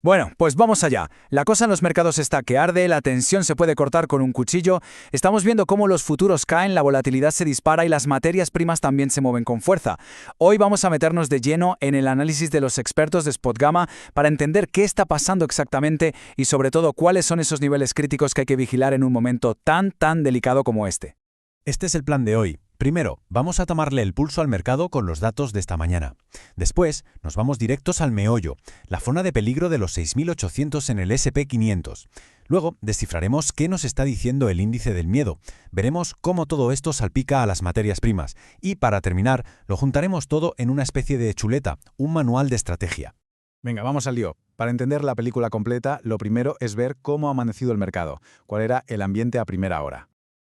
Bueno, pues vamos allá. La cosa en los mercados está que arde, la tensión se puede cortar con un cuchillo, estamos viendo cómo los futuros caen, la volatilidad se dispara y las materias primas también se mueven con fuerza. Hoy vamos a meternos de lleno en el análisis de los expertos de SpotGamma para entender qué está pasando exactamente y sobre todo cuáles son esos niveles críticos que hay que vigilar en un momento tan delicado como este. Este es el plan de hoy. Primero, vamos a tomarle el pulso al mercado con los datos de esta mañana. Después, nos vamos directos al meollo, la zona de peligro de los 6.800 en el S&P 500. Luego, descifraremos qué nos está diciendo el índice del miedo. Veremos cómo todo esto salpica a las materias primas. Y, para terminar, lo juntaremos todo en una especie de chuleta, un manual de estrategia. Venga, vamos al lío. Para entender la película completa, lo primero es ver cómo ha amanecido el mercado, cuál era el ambiente a primera hora.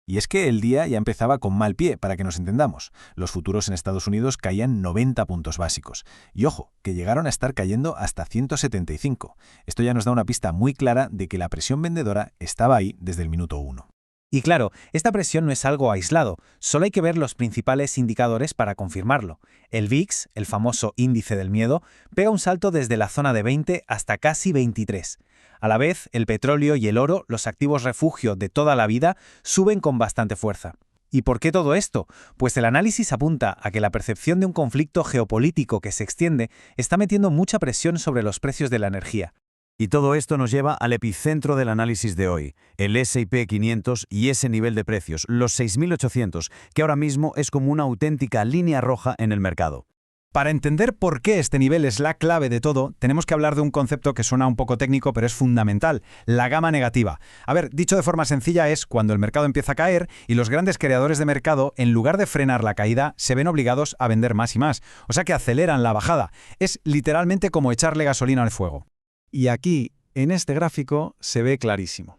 Y es que el día ya empezaba con mal pie, para que nos entendamos. Los futuros en Estados Unidos caían 90 puntos básicos. Y ojo, que llegaron a estar cayendo hasta 175. Esto ya nos da una pista muy clara de que la presión vendedora estaba ahí desde el minuto 1. Y claro, esta presión no es algo aislado, solo hay que ver los principales indicadores para confirmarlo. El VIX, el famoso índice del miedo, pega un salto desde la zona de 20 hasta casi 23. A la vez, el petróleo y el oro, los activos refugio de toda la vida, suben con bastante fuerza. ¿Y por qué todo esto? Pues el análisis apunta a que la percepción de un conflicto geopolítico que se extiende está metiendo mucha presión sobre los precios de la energía. Y todo esto nos lleva al epicentro del análisis de hoy, el S&P 500 y ese nivel de precios, los 6.800, que ahora mismo es como una auténtica línea roja en el mercado. Para entender por qué este nivel es la clave de todo, tenemos que hablar de un concepto que suena un poco técnico, pero es fundamental, la gama negativa. A ver, dicho de forma sencilla, es cuando el mercado empieza a caer y los grandes creadores de mercado, en lugar de frenar la caída, se ven obligados a vender más y más. O sea que aceleran la bajada. Es literalmente como echarle gasolina al fuego. Y aquí, en este gráfico, se ve clarísimo.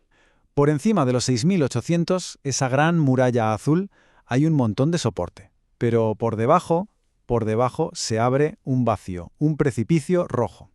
Por encima de los 6.800, esa gran muralla azul, hay un montón de soporte. Pero por debajo se abre un vacío, un precipicio rojo.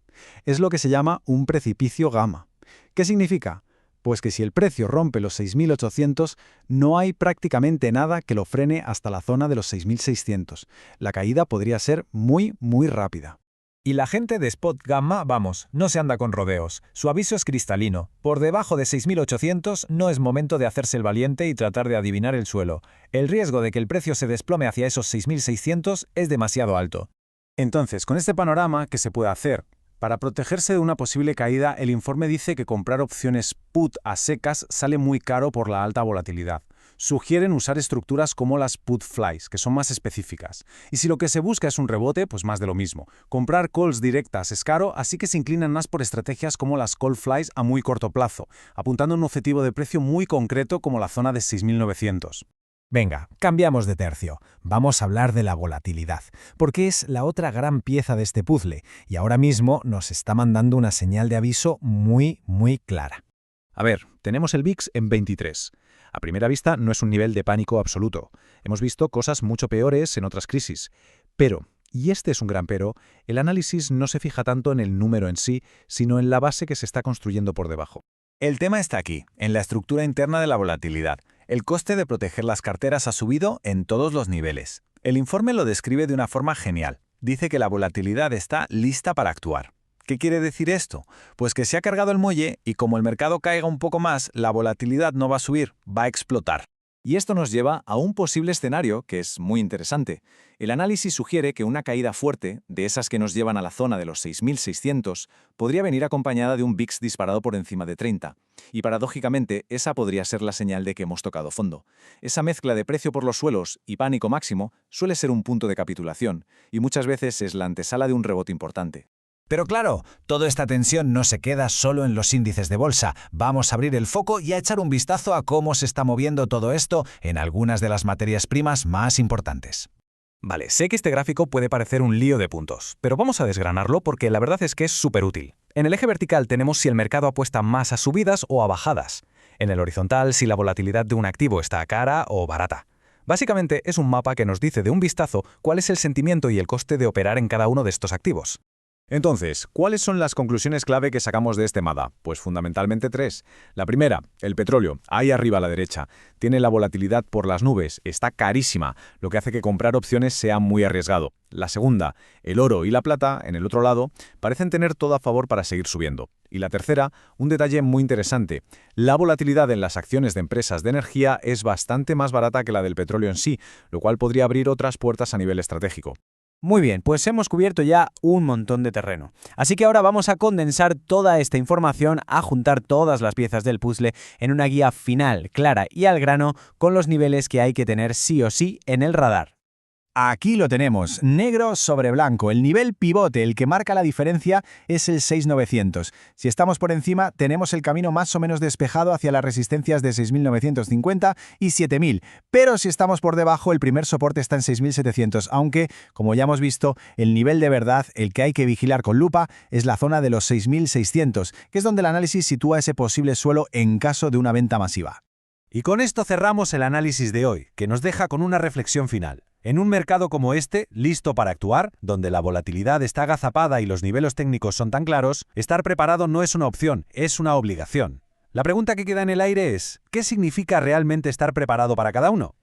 Es lo que se llama un precipicio gamma. ¿Qué significa? Pues que si el precio rompe los 6.800, no hay prácticamente nada que lo frene hasta la zona de los 6.600. La caída podría ser muy rápida. Y la gente de SpotGamma, vamos, no se anda con rodeos. Su aviso es cristalino. Por debajo de 6.800 no es momento de hacerse el valiente y tratar de adivinar el suelo. El riesgo de que el precio se desplome hacia esos 6.600 es demasiado alto. Entonces, con este panorama, ¿qué se puede hacer? Para protegerse de una posible caída, el informe dice que comprar opciones put a secas sale muy caro por la alta volatilidad. Sugieren usar estructuras como las put flies, que son más específicas. Y si lo que se busca es un rebote, pues más de lo mismo. Comprar calls directas es caro, así que se inclinan más por estrategias como las call flies a muy corto plazo, apuntando a un objetivo de precio muy concreto como la zona de 6.900. Venga, cambiamos de tercio. Vamos a hablar de la volatilidad, porque es la otra gran pieza de este puzzle, y ahora mismo nos está mandando una señal de aviso muy clara. A ver, tenemos el VIX en 23. A primera vista no es un nivel de pánico absoluto. Hemos visto cosas mucho peores en otras crisis. Pero, y este es un gran pero, el análisis no se fija tanto en el número en sí, sino en la base que se está construyendo por debajo. El tema está aquí, en la estructura interna de la volatilidad. El coste de proteger las carteras ha subido en todos los niveles. El informe lo describe de una forma genial. Dice que la volatilidad está lista para actuar. ¿Qué quiere decir esto? Pues que se ha cargado el muelle y como el mercado caiga un poco más, la volatilidad no va a subir, va a explotar. Y esto nos lleva a un posible escenario que es muy interesante. El análisis sugiere que una caída fuerte, de esas que nos llevan a la zona de los 6.600, podría venir acompañada de un VIX disparado por encima de 30. Y paradójicamente, esa podría ser la señal de que hemos tocado fondo. Esa mezcla de precio por los suelos y pánico máximo suele ser un punto de capitulación, y muchas veces es la antesala de un rebote importante. Pero claro, toda esta tensión no se queda solo en los índices de bolsa. Vamos a abrir el foco y a echar un vistazo a cómo se está moviendo todo esto en algunas de las materias primas más importantes. Vale, sé que este gráfico puede parecer un lío de puntos, pero vamos a desgranarlo porque la verdad es que es súper útil. En el eje vertical tenemos si el mercado apuesta más a subidas o a bajadas. En el horizontal, si la volatilidad de un activo está cara o barata. Básicamente es un mapa que nos dice de un vistazo cuál es el sentimiento y el coste de operar en cada uno de estos activos. Entonces, ¿cuáles son las conclusiones clave que sacamos de este MADA? Pues fundamentalmente 3. La primera, el petróleo, ahí arriba a la derecha, tiene la volatilidad por las nubes, está carísima, lo que hace que comprar opciones sea muy arriesgado. La segunda, el oro y la plata, en el otro lado, parecen tener todo a favor para seguir subiendo. Y la tercera, un detalle muy interesante, la volatilidad en las acciones de empresas de energía es bastante más barata que la del petróleo en sí, lo cual podría abrir otras puertas a nivel estratégico. Muy bien, pues hemos cubierto ya un montón de terreno. Así que ahora vamos a condensar toda esta información, a juntar todas las piezas del puzzle en una guía final, clara y al grano, con los niveles que hay que tener sí o sí en el radar. Aquí lo tenemos, negro sobre blanco. El nivel pivote, el que marca la diferencia, es el 6900. Si estamos por encima, tenemos el camino más o menos despejado hacia las resistencias de 6950 y 7000. Pero si estamos por debajo, el primer soporte está en 6700, aunque, como ya hemos visto, el nivel de verdad, el que hay que vigilar con lupa, es la zona de los 6600, que es donde el análisis sitúa ese posible suelo en caso de una venta masiva. Y con esto cerramos el análisis de hoy, que nos deja con una reflexión final. En un mercado como este, listo para actuar, donde la volatilidad está agazapada y los niveles técnicos son tan claros, estar preparado no es una opción, es una obligación. La pregunta que queda en el aire es, ¿qué significa realmente estar preparado para cada uno?